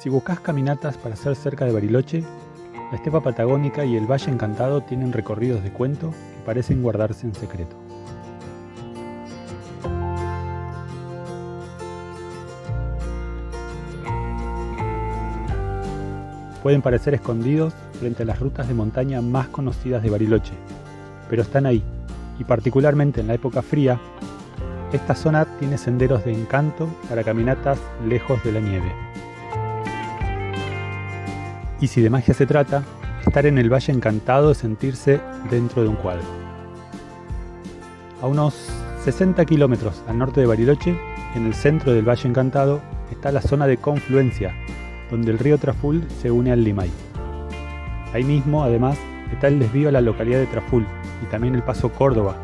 Si buscas caminatas para hacer cerca de Bariloche, la estepa patagónica y el Valle Encantado tienen recorridos de cuento que parecen guardarse en secreto. Pueden parecer escondidos frente a las rutas de montaña más conocidas de Bariloche, pero están ahí, y particularmente en la época fría, esta zona tiene senderos de encanto para caminatas lejos de la nieve. Y si de magia se trata, estar en el Valle Encantado es sentirse dentro de un cuadro. A unos 60 kilómetros al norte de Bariloche, en el centro del Valle Encantado, está la zona de confluencia, donde el río Traful se une al Limay. Ahí mismo, además, está el desvío a la localidad de Traful y también el paso Córdoba,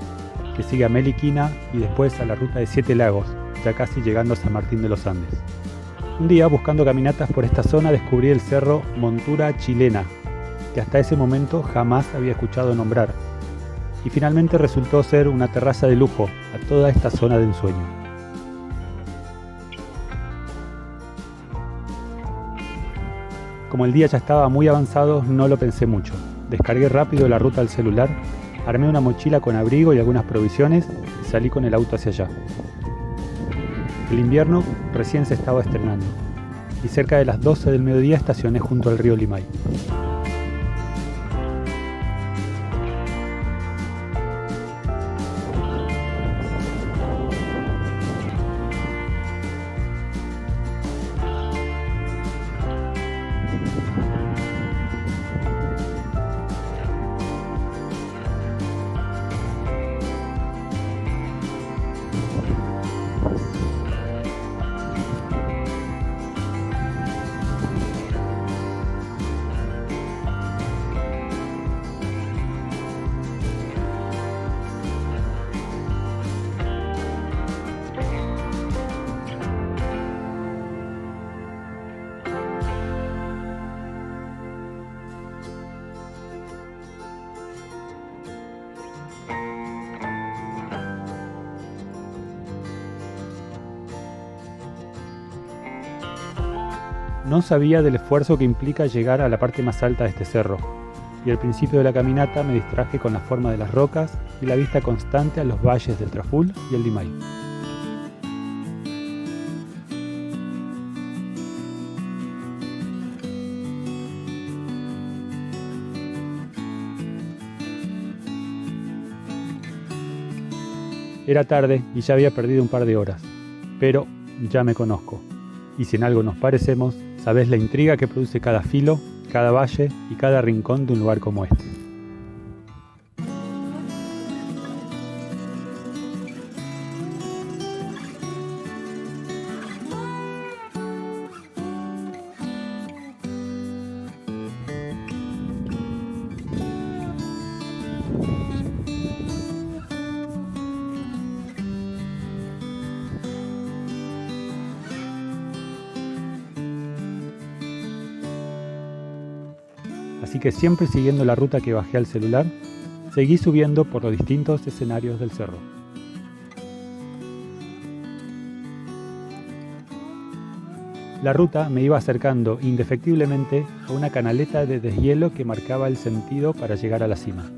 que sigue a Meliquina y después a la ruta de Siete Lagos, ya casi llegando a San Martín de los Andes. Un día, buscando caminatas por esta zona, descubrí el cerro Montura Chilena, que hasta ese momento jamás había escuchado nombrar, y finalmente resultó ser una terraza de lujo a toda esta zona de ensueño. Como el día ya estaba muy avanzado, no lo pensé mucho. Descargué rápido la ruta al celular, armé una mochila con abrigo y algunas provisiones y salí con el auto hacia allá. El invierno recién se estaba estrenando, y cerca de las 12 del mediodía estacioné junto al río Limay. No sabía del esfuerzo que implica llegar a la parte más alta de este cerro, y al principio de la caminata me distraje con la forma de las rocas y la vista constante a los valles del Traful y el Limay. Era tarde y ya había perdido un par de horas, pero ya me conozco, y si en algo nos parecemos, sabés la intriga que produce cada filo, cada valle y cada rincón de un lugar como este. Así que siempre siguiendo la ruta que bajé al celular, seguí subiendo por los distintos escenarios del cerro. La ruta me iba acercando indefectiblemente a una canaleta de deshielo que marcaba el sentido para llegar a la cima.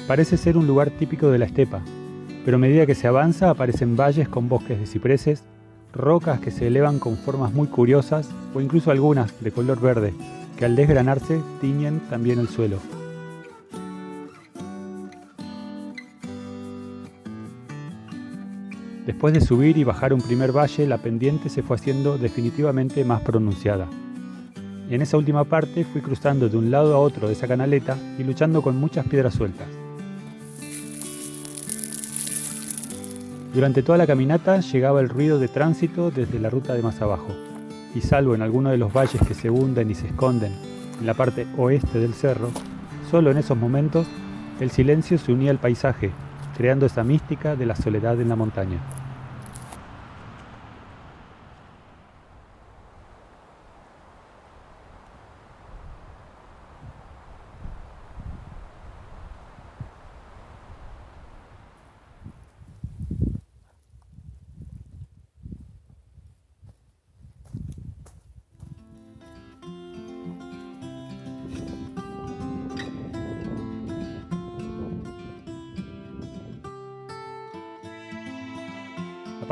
Parece ser un lugar típico de la estepa, pero a medida que se avanza aparecen valles con bosques de cipreses, rocas que se elevan con formas muy curiosas o incluso algunas de color verde, que al desgranarse tiñen también el suelo. Después de subir y bajar un primer valle, la pendiente se fue haciendo definitivamente más pronunciada. En esa última parte fui cruzando de un lado a otro de esa canaleta y luchando con muchas piedras sueltas. Durante toda la caminata llegaba el ruido de tránsito desde la ruta de más abajo, y salvo en alguno de los valles que se hunden y se esconden en la parte oeste del cerro, solo en esos momentos el silencio se unía al paisaje, creando esa mística de la soledad en la montaña.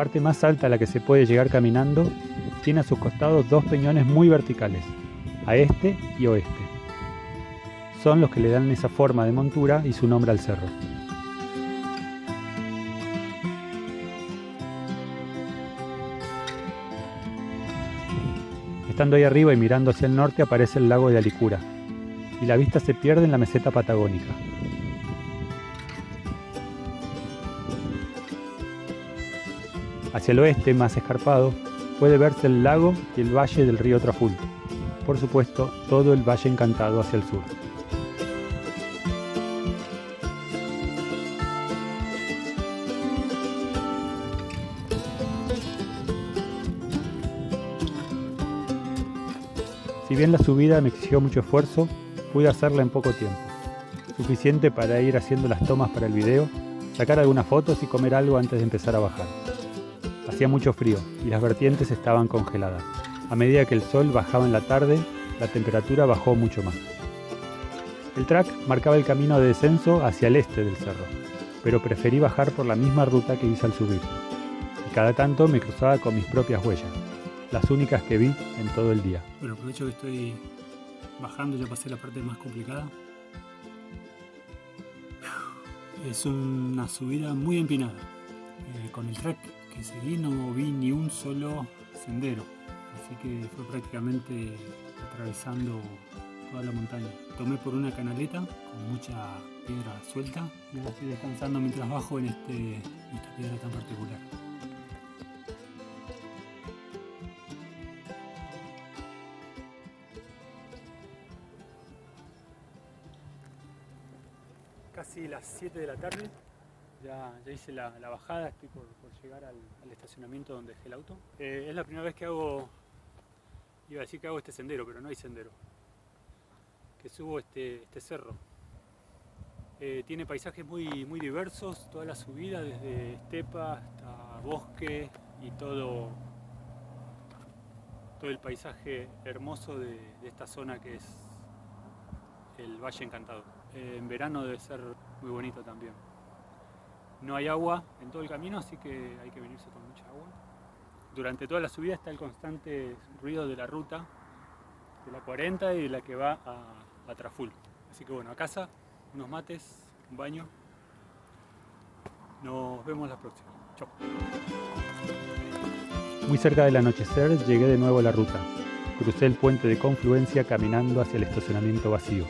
parte más alta a la que se puede llegar caminando tiene a sus costados dos peñones muy verticales, a este y oeste. Son los que le dan esa forma de montura y su nombre al cerro. Estando ahí arriba y mirando hacia el norte aparece el lago de Alicura, y la vista se pierde en la meseta patagónica. Hacia el oeste, más escarpado, puede verse el lago y el valle del río Traful. Por supuesto, todo el Valle Encantado hacia el sur. Si bien la subida me exigió mucho esfuerzo, pude hacerla en poco tiempo. Suficiente para ir haciendo las tomas para el video, sacar algunas fotos y comer algo antes de empezar a bajar. Hacía mucho frío y las vertientes estaban congeladas. A medida que el sol bajaba en la tarde, la temperatura bajó mucho más. El track marcaba el camino de descenso hacia el este del cerro, pero preferí bajar por la misma ruta que hice al subir. Y cada tanto me cruzaba con mis propias huellas, las únicas que vi en todo el día. Bueno, aprovecho que estoy bajando, ya pasé la parte más complicada. Es una subida muy empinada. Con el trek que seguí no vi ni un solo sendero, así que fue prácticamente atravesando toda la montaña. Tomé por una canaleta con mucha piedra suelta y ahora estoy descansando mientras bajo en esta piedra tan particular. Casi las 7 de la tarde, ya hice la bajada, estoy por llegar al estacionamiento donde dejé el auto. Es la primera vez que hago, iba a decir que hago este sendero, pero no hay sendero, que subo este cerro. Tiene paisajes muy diversos, toda la subida, desde estepa hasta bosque y todo el paisaje hermoso de esta zona que es el Valle Encantado. En verano debe ser muy bonito también. No hay agua en todo el camino, así que hay que venirse con mucha agua. Durante toda la subida está el constante ruido de la ruta, de la 40 y de la que va a Traful. Así que bueno, a casa, unos mates, un baño. Nos vemos la próxima. Chau. Muy cerca del anochecer llegué de nuevo a la ruta. Crucé el puente de confluencia caminando hacia el estacionamiento vacío.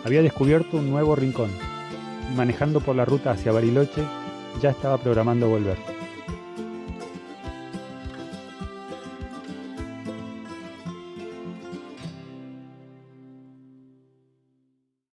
Había descubierto un nuevo rincón y manejando por la ruta hacia Bariloche ya estaba programando volver.